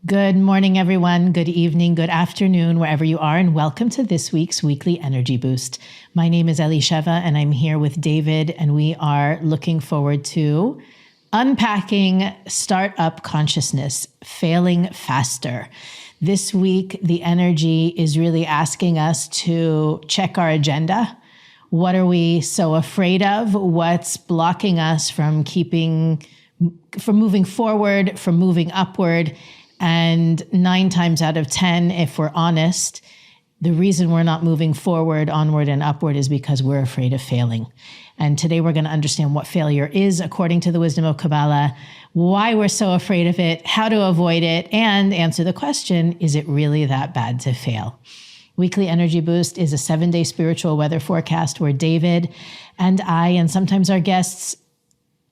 Good morning, everyone. Good evening, good afternoon, wherever you are, and welcome to this week's Weekly Energy Boost. My name is Elisheva, and I'm here with David, and we are looking forward to unpacking startup consciousness, failing faster. This week, the energy is really asking us to check our agenda. What are we so afraid of? What's blocking us from moving forward, from moving upward? And 9 times out of 10, if we're honest, the reason we're not moving forward, onward, and upward is because we're afraid of failing. And today we're going to understand what failure is according to the wisdom of Kabbalah, why we're so afraid of it, how to avoid it, and answer the question, is it really that bad to fail? Weekly Energy Boost is a 7-day spiritual weather forecast where David and I, and sometimes our guests,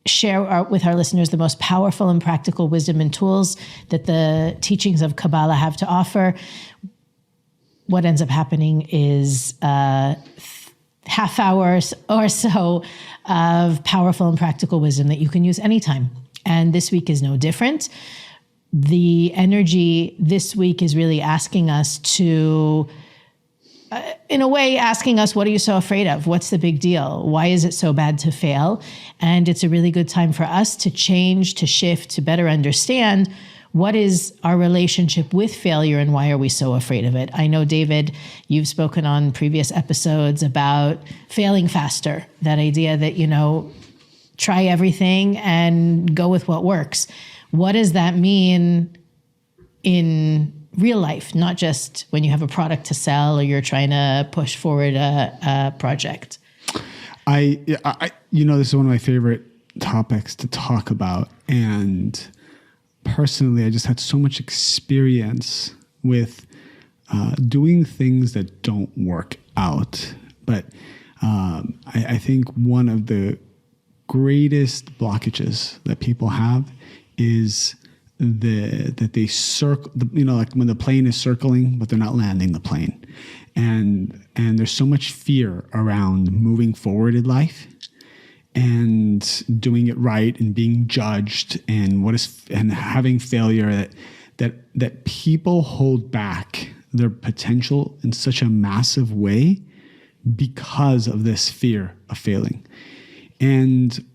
share with our listeners the most powerful and practical wisdom and tools that the teachings of Kabbalah have to offer. What ends up happening is half hours or so of powerful and practical wisdom that you can use anytime. And this week is no different. The energy this week is really asking us to, in a way, asking us, what are you so afraid of? What's the big deal? Why is it so bad to fail? And it's a really good time for us to change, to shift, to better understand what is our relationship with failure and why are we so afraid of it? I know, David, you've spoken on previous episodes about failing faster, that idea that, try everything and go with what works. What does that mean in real life, not just when you have a product to sell or you're trying to push forward a project? This is one of my favorite topics to talk about. And personally, I just had so much experience with doing things that don't work out. But I think one of the greatest blockages that people have is that they circle, like when the plane is circling, but they're not landing the plane. And there's so much fear around moving forward in life and doing it right and being judged and having failure that people hold back their potential in such a massive way because of this fear of failing. And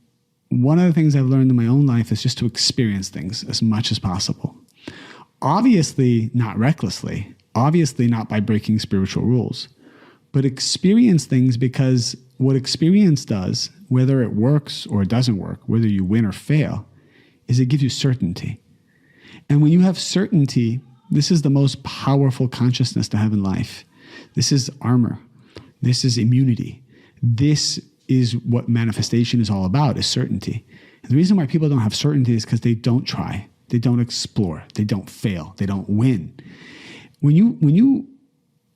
one of the things I've learned in my own life is just to experience things as much as possible. Obviously, not recklessly. Obviously, not by breaking spiritual rules. But experience things, because what experience does, whether it works or it doesn't work, whether you win or fail, is it gives you certainty. And when you have certainty, this is the most powerful consciousness to have in life. This is armor. This is immunity. This is what manifestation is all about, is certainty. And the reason why people don't have certainty is because they don't try, they don't explore, they don't fail, they don't win.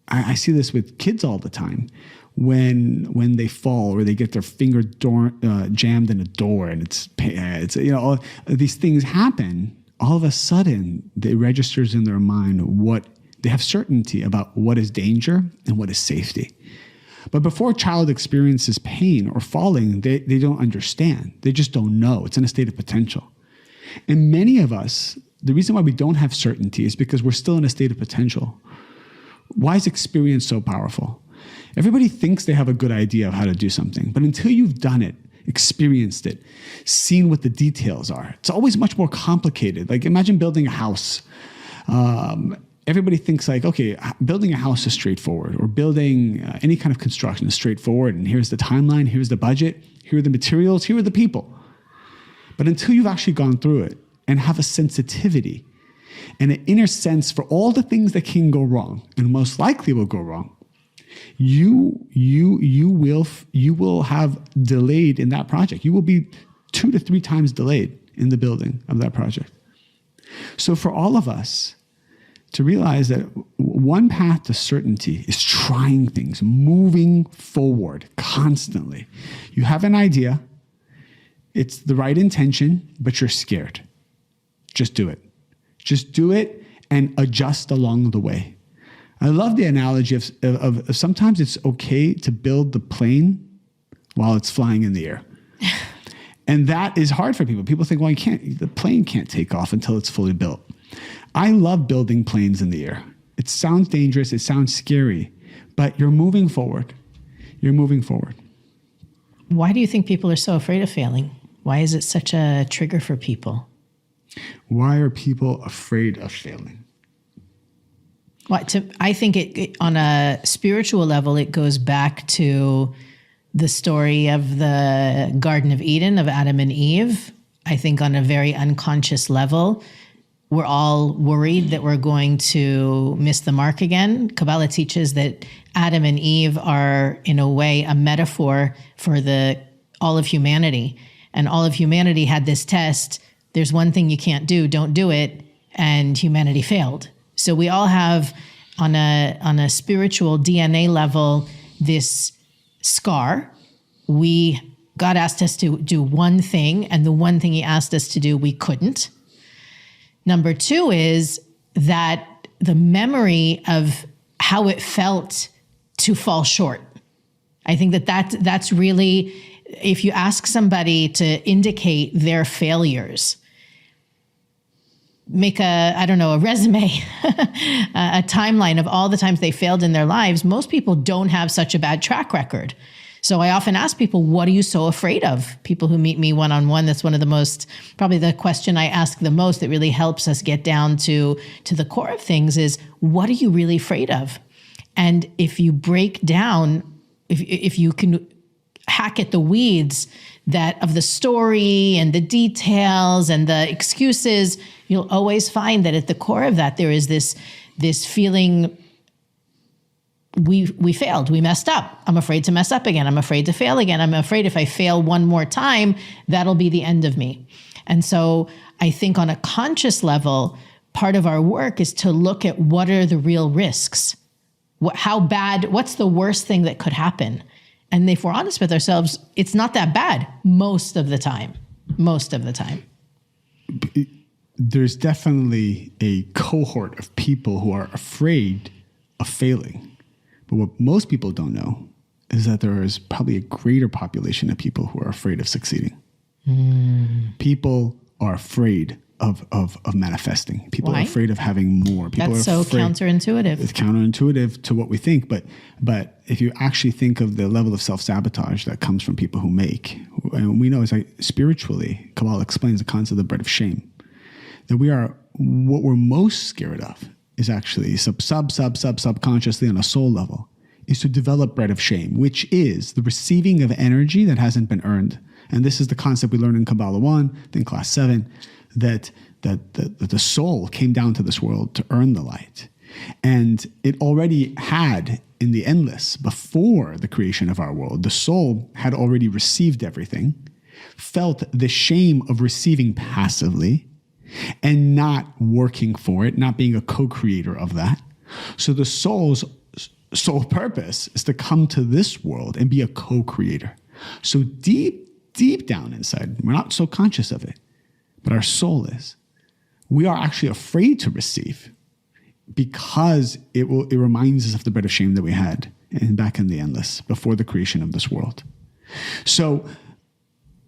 I see this with kids all the time. When they fall or they get their finger jammed in a door, and all these things happen, all of a sudden it registers in their mind what they have certainty about what is danger and what is safety. But before a child experiences pain or falling, they don't understand. They just don't know. It's in a state of potential. And many of us, the reason why we don't have certainty is because we're still in a state of potential. Why is experience so powerful? Everybody thinks they have a good idea of how to do something, but until you've done it, experienced it, seen what the details are, it's always much more complicated. Like, imagine building a house. Everybody thinks like, okay, building a house is straightforward, or building any kind of construction is straightforward. And here's the timeline, here's the budget, here are the materials, here are the people. But until you've actually gone through it and have a sensitivity and an inner sense for all the things that can go wrong, and most likely will go wrong, you will have delayed in that project. You will be 2 to 3 times delayed in the building of that project. So for all of us, to realize that one path to certainty is trying things, moving forward constantly. You have an idea, it's the right intention, but you're scared. Just do it. Just do it and adjust along the way. I love the analogy of sometimes it's okay to build the plane while it's flying in the air. And that is hard for people. People think, well, the plane can't take off until it's fully built. I love building planes in the air. It sounds dangerous. It sounds scary, but you're moving forward. You're moving forward. Why do you think people are so afraid of failing? Why is it such a trigger for people? Why are people afraid of failing? I think it on a spiritual level, it goes back to the story of the Garden of Eden, of Adam and Eve. I think on a very unconscious level, we're all worried that we're going to miss the mark again. Kabbalah teaches that Adam and Eve are, in a way, a metaphor for all of humanity. And all of humanity had this test. There's one thing you can't do, don't do it. And humanity failed. So we all have, on a spiritual DNA level, this scar. God asked us to do one thing, and the one thing he asked us to do, we couldn't. Number two is that the memory of how it felt to fall short. I think that's really, if you ask somebody to indicate their failures, make a resume, a timeline of all the times they failed in their lives, most people don't have such a bad track record. So I often ask people, what are you so afraid of? People who meet me one-on-one, that's one of the most, probably the question I ask the most that really helps us get down to the core of things is, what are you really afraid of? And if you break down, if you can hack at the weeds of the story and the details and the excuses, you'll always find that at the core of that, there is this feeling, we failed, we messed up. I'm afraid to mess up again. I'm afraid to fail again. I'm afraid if I fail one more time, that'll be the end of me. And so I think on a conscious level, part of our work is to look at what are the real risks. What's the worst thing that could happen? And if we're honest with ourselves, it's not that bad most of the time. There's definitely a cohort of people who are afraid of failing. But what most people don't know is that there is probably a greater population of people who are afraid of succeeding. People are afraid of manifesting. People are afraid of having more. People That's are so counterintuitive. It's counterintuitive to what we think. But if you actually think of the level of self-sabotage that comes from people who make, and we know it's like spiritually, Kabbalah explains the concept of the bread of shame. That what we're most scared of is actually subconsciously on a soul level, is to develop bread of shame, which is the receiving of energy that hasn't been earned. And this is the concept we learned in Kabbalah 1, then class 7, that the soul came down to this world to earn the light. And it already had, in the endless, before the creation of our world, the soul had already received everything, felt the shame of receiving passively, and not working for it, not being a co-creator of that. So the soul's sole purpose is to come to this world and be a co-creator. So deep down inside, we're not so conscious of it, but our soul is. We are actually afraid to receive because it reminds us of the bread of shame that we had back in the endless, before the creation of this world. So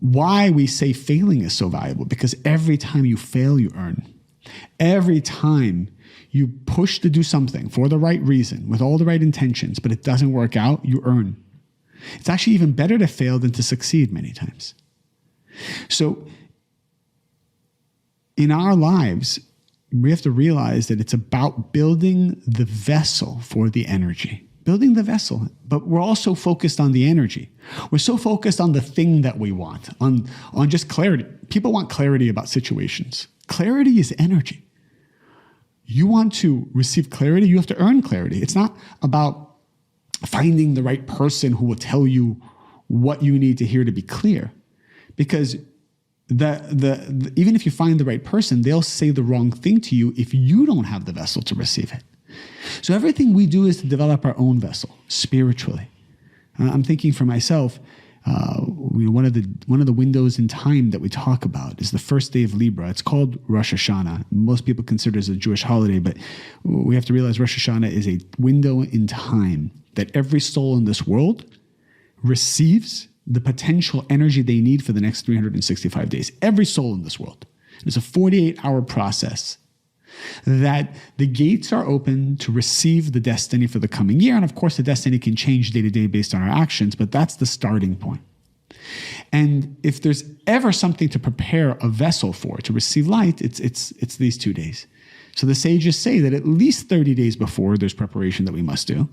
why we say failing is so valuable, because every time you fail, you earn. Every time you push to do something for the right reason, with all the right intentions, but it doesn't work out, you earn. It's actually even better to fail than to succeed many times. So in our lives, we have to realize that it's about building the vessel for the energy. Building the vessel, but we're also focused on the energy. We're so focused on the thing that we want, on just clarity. People want clarity about situations. Clarity is energy. You want to receive clarity, you have to earn clarity. It's not about finding the right person who will tell you what you need to hear to be clear. Because even if you find the right person, they'll say the wrong thing to you if you don't have the vessel to receive it. So everything we do is to develop our own vessel spiritually. I'm thinking for myself, one of the windows in time that we talk about is the first day of Libra. It's called Rosh Hashanah. Most people consider it as a Jewish holiday, but we have to realize Rosh Hashanah is a window in time that every soul in this world receives the potential energy they need for the next 365 days. Every soul in this world. It's a 48-hour process that the gates are open to receive the destiny for the coming year. And of course, the destiny can change day to day based on our actions, but that's the starting point. And if there's ever something to prepare a vessel for, to receive light, it's these 2 days. So the sages say that at least 30 days before there's preparation that we must do.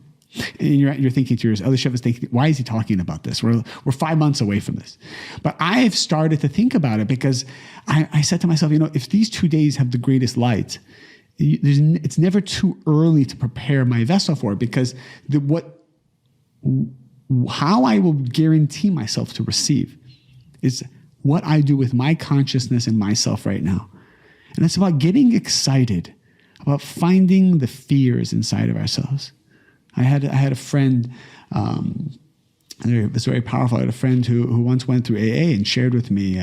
And you're thinking to yourself, Elishev is thinking, why is he talking about this? We're 5 months away from this. But I've started to think about it because I said to myself, if these 2 days have the greatest light, it's never too early to prepare my vessel for it, because how I will guarantee myself to receive is what I do with my consciousness and myself right now. And it's about getting excited, about finding the fears inside of ourselves. I had a friend, it was very powerful. I had a friend who once went through AA and shared with me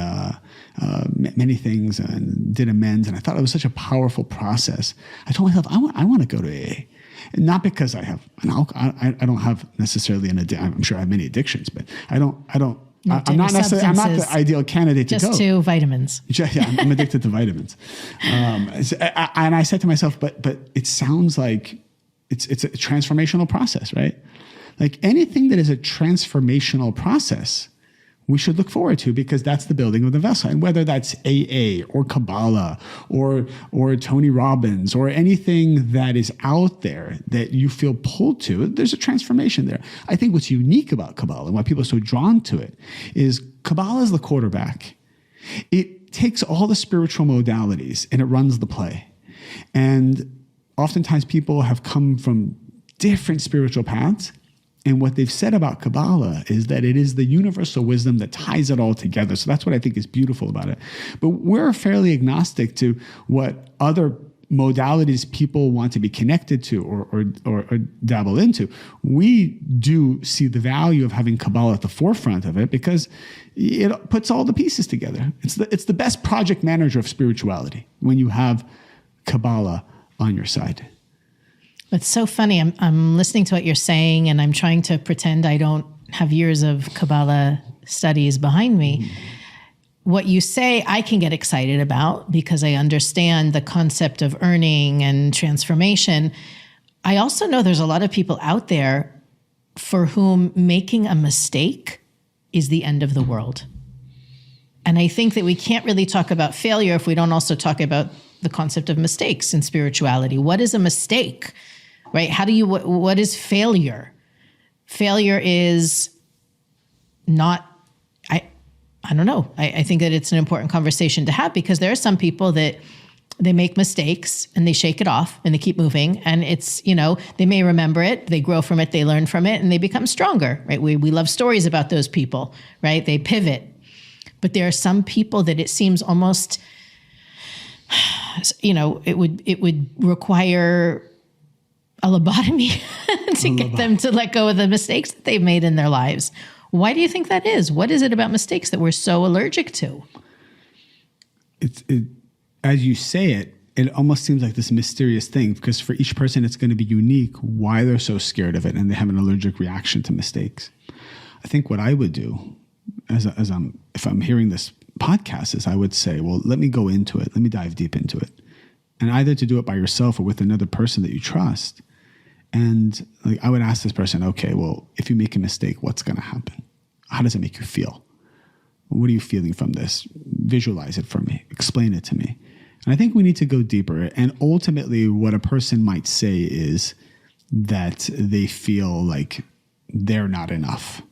many things and did amends. And I thought it was such a powerful process. I told myself, I want to go to AA. And not because I don't have necessarily an addiction. I'm sure I have many addictions, but I'm not the ideal candidate to go. Just to vitamins. Yeah, I'm addicted to vitamins. And I said to myself, but it sounds like it's a transformational process, right? Like anything that is a transformational process, we should look forward to, because that's the building of the vessel. And whether that's AA or Kabbalah or Tony Robbins or anything that is out there that you feel pulled to, there's a transformation there. I think what's unique about Kabbalah and why people are so drawn to it is Kabbalah is the quarterback. It takes all the spiritual modalities and it runs the play. And oftentimes people have come from different spiritual paths. And what they've said about Kabbalah is that it is the universal wisdom that ties it all together. So that's what I think is beautiful about it. But we're fairly agnostic to what other modalities people want to be connected to or dabble into. We do see the value of having Kabbalah at the forefront of it because it puts all the pieces together. It's the best project manager of spirituality when you have Kabbalah on your side. It's so funny. I'm listening to what you're saying, and I'm trying to pretend I don't have years of Kabbalah studies behind me. What you say, I can get excited about because I understand the concept of earning and transformation. I also know there's a lot of people out there for whom making a mistake is the end of the world. And I think that we can't really talk about failure if we don't also talk about the concept of mistakes in spirituality. What is a mistake? Right? What is failure? Failure is not, I don't know. I think that it's an important conversation to have because there are some people that they make mistakes and they shake it off and they keep moving. And it's, they may remember it, they grow from it, they learn from it, and they become stronger, right? We love stories about those people, right? They pivot. But there are some people that it seems almost, it would require a lobotomy to get them to let go of the mistakes that they've made in their lives. Why do you think that is? What is it about mistakes that we're so allergic to? As you say it almost seems like this mysterious thing because for each person it's going to be unique why they're so scared of it and they have an allergic reaction to mistakes. I think what I would do if I'm hearing this podcast is I would say, well, let me go into it. Let me dive deep into it. And either to do it by yourself or with another person that you trust. And I would ask this person, okay, well, if you make a mistake, what's going to happen? How does it make you feel? What are you feeling from this? Visualize it for me. Explain it to me. And I think we need to go deeper. And ultimately, what a person might say is that they feel like they're not enough.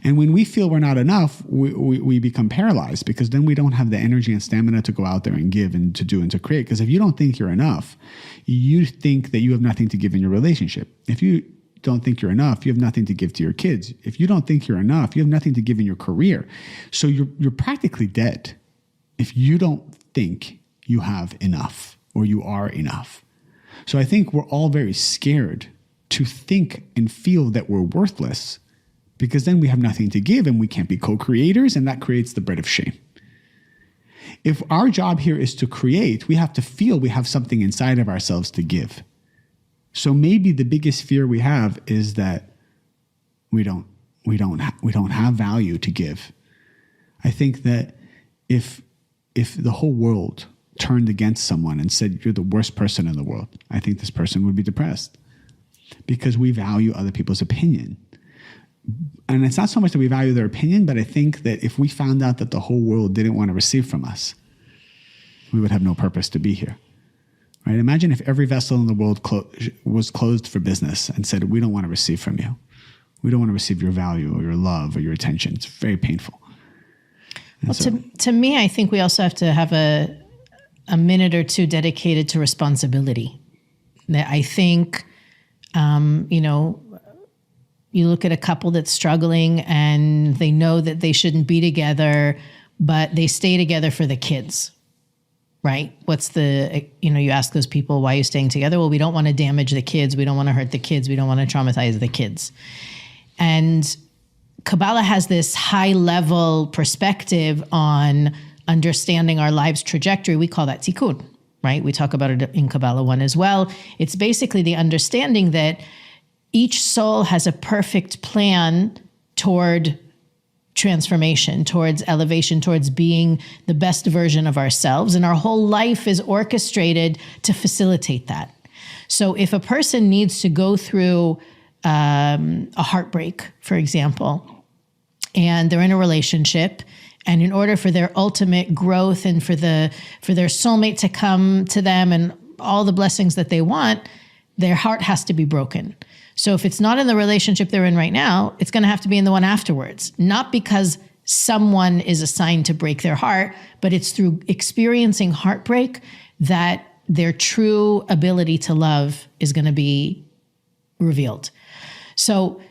And when we feel we're not enough, we become paralyzed because then we don't have the energy and stamina to go out there and give and to do and to create. Because if you don't think you're enough, you think that you have nothing to give in your relationship. If you don't think you're enough, you have nothing to give to your kids. If you don't think you're enough, you have nothing to give in your career. So you're practically dead if you don't think you have enough or you are enough. So I think we're all very scared to think and feel that we're worthless because then we have nothing to give and we can't be co-creators, and that creates the bread of shame. If our job here is to create, we have to feel we have something inside of ourselves to give. So maybe the biggest fear we have is that we don't have value to give. I think that if the whole world turned against someone and said, you're the worst person in the world, I think this person would be depressed, because we value other people's opinion. And it's not so much that we value their opinion, but I think that if we found out that the whole world didn't want to receive from us, we would have no purpose to be here. Right? Imagine if every vessel in the world was closed for business and said, we don't want to receive from you. We don't want to receive your value or your love or your attention. It's very painful. Well, to me, I think we also have to have a minute or two dedicated to responsibility. I think, you look at a couple that's struggling and they know that they shouldn't be together, but they stay together for the kids, right? You ask those people, why are you staying together? Well, we don't want to damage the kids. We don't want to hurt the kids. We don't want to traumatize the kids. And Kabbalah has this high level perspective on understanding our life's trajectory. We call that tikkun, right? We talk about it in Kabbalah 1 as well. It's basically the understanding that each soul has a perfect plan toward transformation, towards elevation, towards being the best version of ourselves. And our whole life is orchestrated to facilitate that. So if a person needs to go through a heartbreak, for example, and they're in a relationship, and in order for their ultimate growth and for their soulmate to come to them and all the blessings that they want, their heart has to be broken. So if it's not in the relationship they're in right now, it's going to have to be in the one afterwards. Not because someone is assigned to break their heart, but it's through experiencing heartbreak that their true ability to love is going to be revealed. So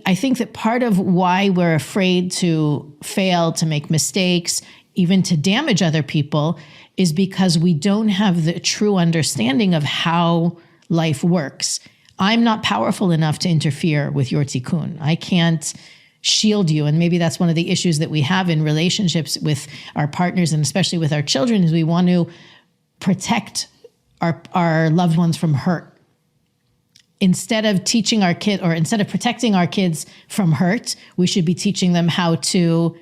I think that part of why we're afraid to fail, to make mistakes, even to damage other people, is because we don't have the true understanding of how life works. I'm not powerful enough to interfere with your tikkun. I can't shield you. And maybe that's one of the issues that we have in relationships with our partners, and especially with our children, is we want to protect our loved ones from hurt. Instead of teaching our kid, or instead of protecting our kids from hurt, we should be teaching them how to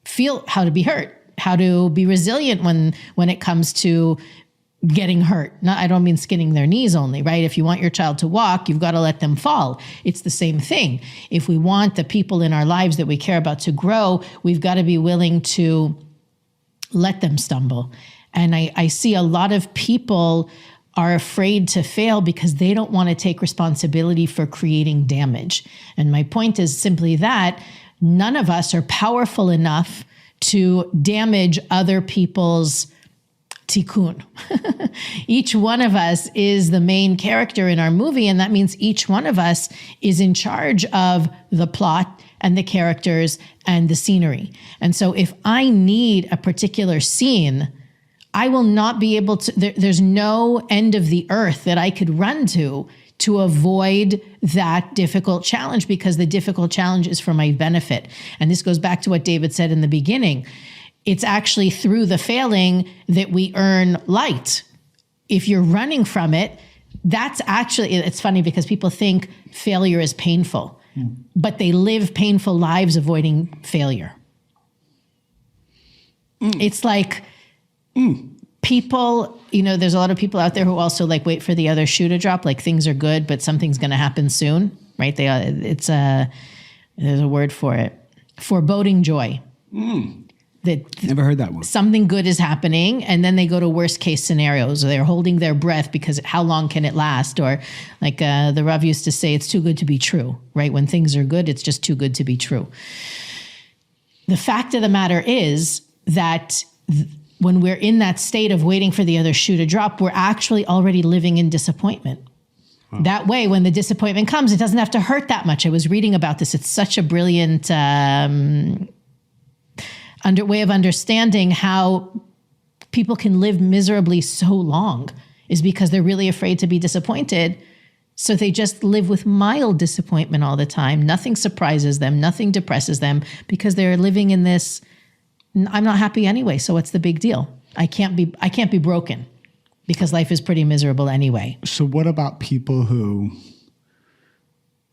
feel, how to be hurt, how to be resilient when it comes to getting hurt. I don't mean skinning their knees only, right? If you want your child to walk, you've got to let them fall. It's the same thing. If we want the people in our lives that we care about to grow, we've got to be willing to let them stumble. And I see a lot of people are afraid to fail because they don't want to take responsibility for creating damage. And my point is simply that none of us are powerful enough to damage other people's tikkun. Each one of us is the main character in our movie, and that means each one of us is in charge of the plot and the characters and the scenery. And so if I need a particular scene, I will not be able to, there's no end of the earth that I could run to avoid that difficult challenge, because the difficult challenge is for my benefit. And this goes back to what David said in the beginning. It's actually through the failing that we earn light. If you're running from it, that's actually, it's funny because people think failure is painful, but they live painful lives avoiding failure. It's like people, there's a lot of people out there who also wait for the other shoe to drop, like things are good, but something's going to happen soon, right? There's a word for it, foreboding joy. Never heard that one. Something good is happening, and then they go to worst case scenarios. Or they're holding their breath because how long can it last? Or the Rav used to say, it's too good to be true, right? When things are good, it's just too good to be true. The fact of the matter is that when we're in that state of waiting for the other shoe to drop, we're actually already living in disappointment. Wow. That way, when the disappointment comes, it doesn't have to hurt that much. I was reading about this. It's such a brilliant way of understanding how people can live miserably so long, is because they're really afraid to be disappointed. So they just live with mild disappointment all the time. Nothing surprises them. Nothing depresses them, because they're living in this, I'm not happy anyway, so what's the big deal? I can't be broken because life is pretty miserable anyway. So what about people who,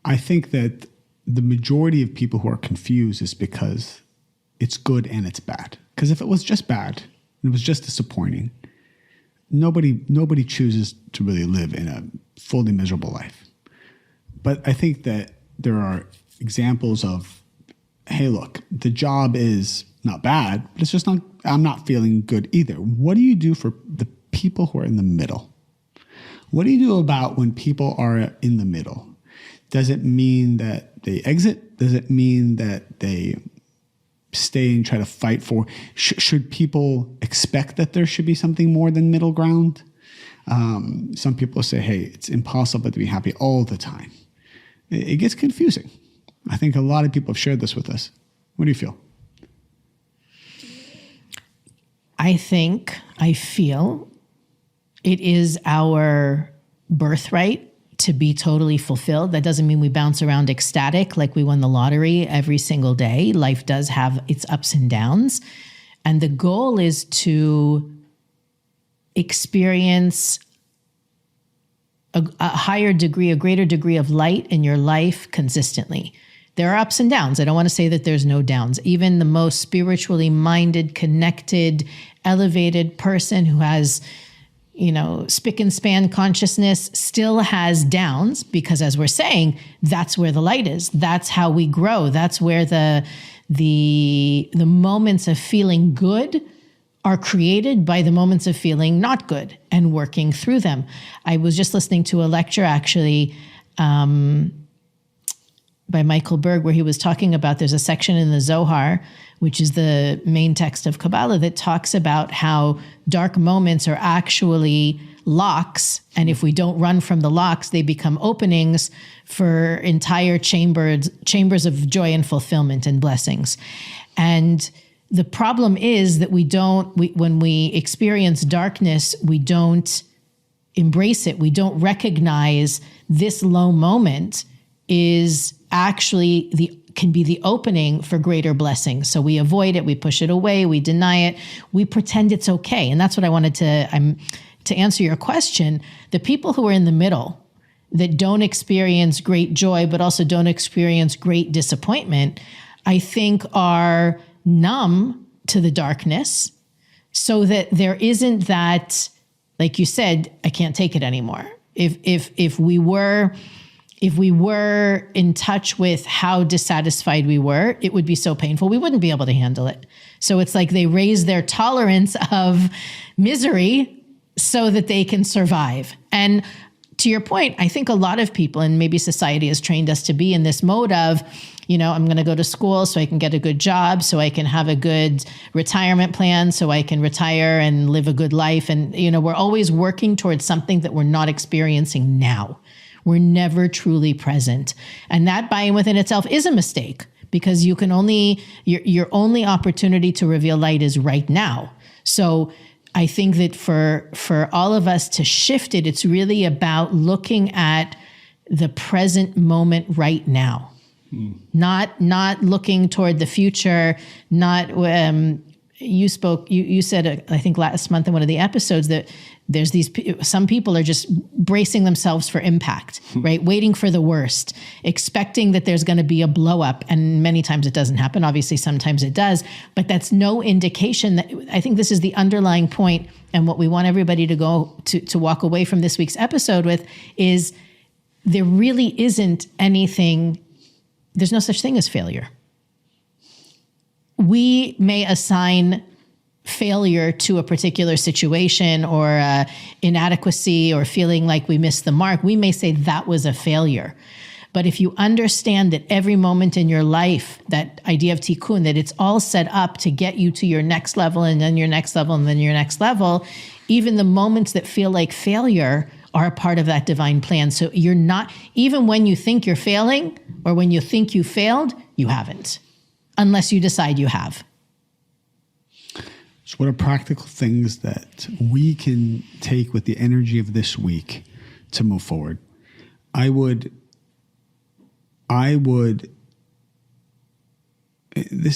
I think that the majority of people who are confused is because it's good and it's bad. Because if it was just bad, It was just disappointing. Nobody chooses to really live in a fully miserable life. But I think that there are examples of, hey, look, the job is not bad, but it's just not, I'm not feeling good either. What do you do for the people who are in the middle? What do you do about when people are in the middle? Does it mean that they exit? Does it mean that they stay and try to fight for? Should people expect that there should be something more than middle ground? Some people say, hey, it's impossible to be happy all the time. It gets confusing. I think a lot of people have shared this with us. What do you feel? I feel it is our birthright to be totally fulfilled. That doesn't mean we bounce around ecstatic like we won the lottery every single day. Life does have its ups and downs. And the goal is to experience a higher degree, a greater degree of light in your life consistently. There are ups and downs. I don't want to say that there's no downs. Even the most spiritually minded, connected, elevated person who has, spick and span consciousness still has downs, because as we're saying, that's where the light is. That's how we grow. That's where the moments of feeling good are created by the moments of feeling not good and working through them. I was just listening to a lecture actually, by Michael Berg, where he was talking about, there's a section in the Zohar, which is the main text of Kabbalah, that talks about how dark moments are actually locks. And if we don't run from the locks, they become openings for entire chambers of joy and fulfillment and blessings. And the problem is that when we experience darkness, we don't embrace it. We don't recognize this low moment is actually can be the opening for greater blessings. So we avoid it, we push it away, we deny it, we pretend it's okay. And that's what I wanted to answer your question. The people who are in the middle that don't experience great joy, but also don't experience great disappointment, I think are numb to the darkness, so that there isn't that, like you said, I can't take it anymore. If we were in touch with how dissatisfied we were, it would be so painful. We wouldn't be able to handle it. So it's like they raise their tolerance of misery so that they can survive. And to your point, I think a lot of people, and maybe society has trained us to be in this mode of, I'm going to go to school so I can get a good job, so I can have a good retirement plan, so I can retire and live a good life. And, we're always working towards something that we're not experiencing now. We're never truly present. And that buy-in within itself is a mistake, because your only opportunity to reveal light is right now. So I think that for all of us to shift it, it's really about looking at the present moment right now. Not looking toward the future, you said, I think last month in one of the episodes, that there's some people are just bracing themselves for impact, right? Waiting for the worst, expecting that there's going to be a blow up. And many times it doesn't happen. Obviously, sometimes it does, but that's no indication that. I think this is the underlying point, and what we want everybody to go to walk away from this week's episode with is there really isn't anything. There's no such thing as failure. We may assign failure to a particular situation or inadequacy or feeling like we missed the mark. We may say that was a failure. But if you understand that every moment in your life, that idea of tikkun, that it's all set up to get you to your next level and then your next level and then your next level, even the moments that feel like failure are a part of that divine plan. So you're not, even when you think you're failing or when you think you failed, you haven't, unless you decide you have. So what are practical things that we can take with the energy of this week to move forward?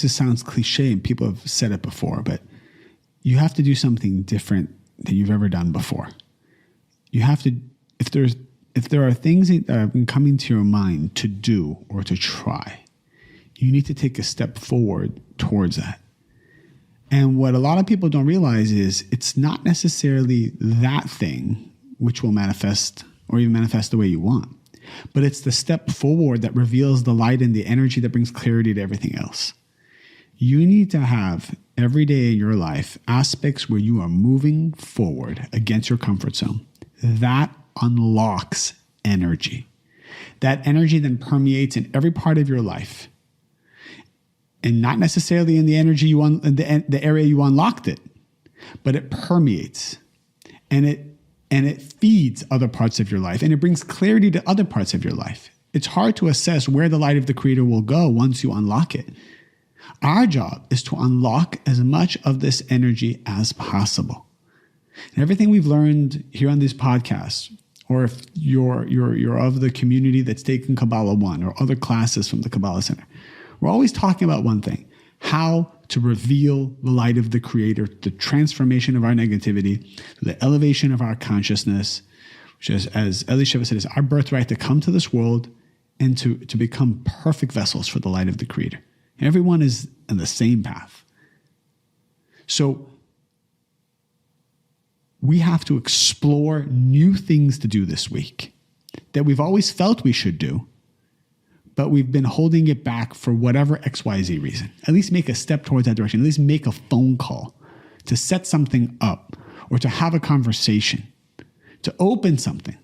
Sounds cliche and people have said it before, but you have to do something different than you've ever done before. You have to, if there are things that have been coming to your mind to do or to try, you need to take a step forward towards that. And what a lot of people don't realize is it's not necessarily that thing which will manifest or even manifest the way you want, but it's the step forward that reveals the light and the energy that brings clarity to everything else. You need to have every day in your life aspects where you are moving forward against your comfort zone. That unlocks energy. That energy then permeates in every part of your life. And not necessarily in the energy the area you unlocked it, but it permeates and it feeds other parts of your life, and it brings clarity to other parts of your life. It's hard to assess where the light of the Creator will go once you unlock it. Our job is to unlock as much of this energy as possible. And everything we've learned here on these podcasts, or if you're of the community that's taken Kabbalah 1 or other classes from the Kabbalah Centre, we're always talking about one thing: how to reveal the light of the Creator, the transformation of our negativity, the elevation of our consciousness, which is, as Elisheva said, is our birthright to come to this world and to become perfect vessels for the light of the Creator. Everyone is in the same path. So we have to explore new things to do this week that we've always felt we should do, but we've been holding it back for whatever XYZ reason. At least make a step towards that direction. At least make a phone call to set something up or to have a conversation, to open something,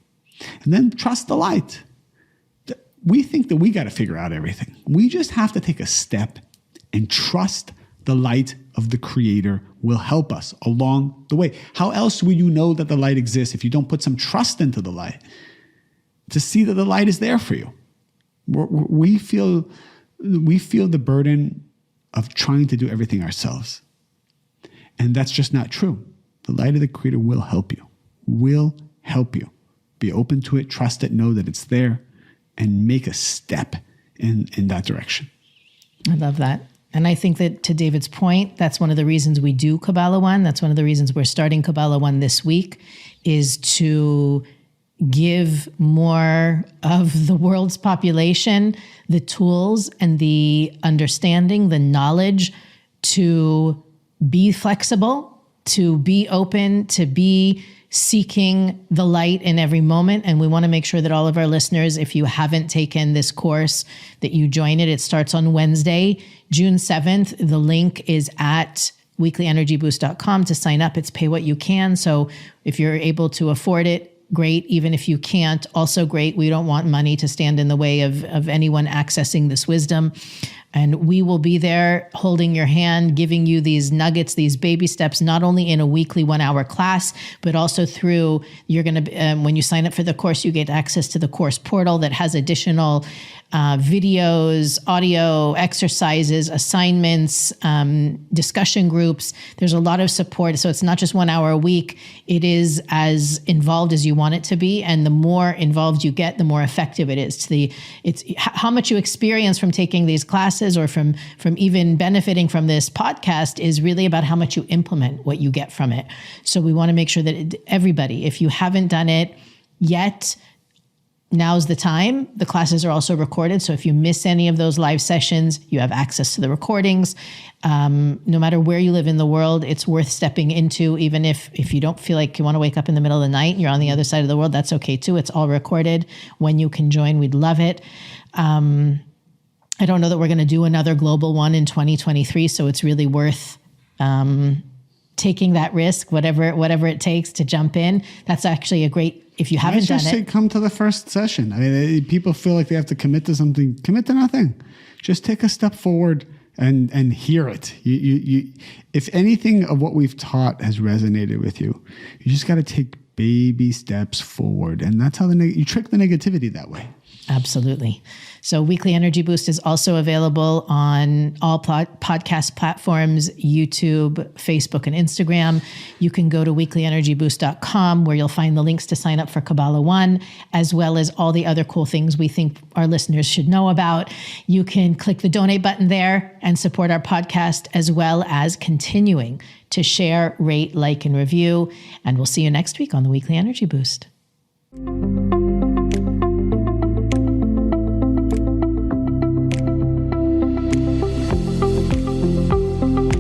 and then trust the light. We think that we got to figure out everything. We just have to take a step and trust the light of the Creator will help us along the way. How else will you know that the light exists if you don't put some trust into the light to see that the light is there for you? We feel the burden of trying to do everything ourselves. And that's just not true. The light of the Creator will help you. Be open to it, trust it, know that it's there, and make a step in that direction. I love that. And I think that, to David's point, that's one of the reasons we do Kabbalah 1. That's one of the reasons we're starting Kabbalah 1 this week, is to give more of the world's population the tools and the understanding, the knowledge to be flexible, to be open, to be seeking the light in every moment. And we want to make sure that all of our listeners, if you haven't taken this course, that you join it. It starts on Wednesday, June 7th. The link is at weeklyenergyboost.com to sign up. It's pay what you can. So if you're able to afford it, great. Even if you can't, also great. We don't want money to stand in the way of anyone accessing this wisdom. And we will be there holding your hand, giving you these nuggets, these baby steps, not only in a weekly 1-hour class, but also through, you're going to, when you sign up for the course, you get access to the course portal that has additional videos, audio, exercises, assignments, discussion groups. There's a lot of support. So it's not just 1 hour a week. It is as involved as you want it to be. And the more involved you get, the more effective it is. It's how much you experience from taking these classes or from even benefiting from this podcast is really about how much you implement what you get from it. So we want to make sure that everybody, if you haven't done it yet, now's the time. The classes are also recorded. So if you miss any of those live sessions, you have access to the recordings. No matter where you live in the world, it's worth stepping into, even if you don't feel like you want to wake up in the middle of the night and you're on the other side of the world, that's okay too. It's all recorded. When you can join, we'd love it. I don't know that we're going to do another global one in 2023. So it's really worth taking that risk, whatever it takes to jump in. That's actually a great, if you haven't done it. I just say come to the first session. I mean, people feel like they have to commit to something. Commit to nothing. Just take a step forward and hear it. You if anything of what we've taught has resonated with you, you just got to take baby steps forward. And that's how you trick the negativity that way. Absolutely. So Weekly Energy Boost is also available on all podcast platforms, YouTube, Facebook, and Instagram. You can go to weeklyenergyboost.com where you'll find the links to sign up for Kabbalah 1, as well as all the other cool things we think our listeners should know about. You can click the donate button there and support our podcast, as well as continuing to share, rate, like, and review. And we'll see you next week on the Weekly Energy Boost.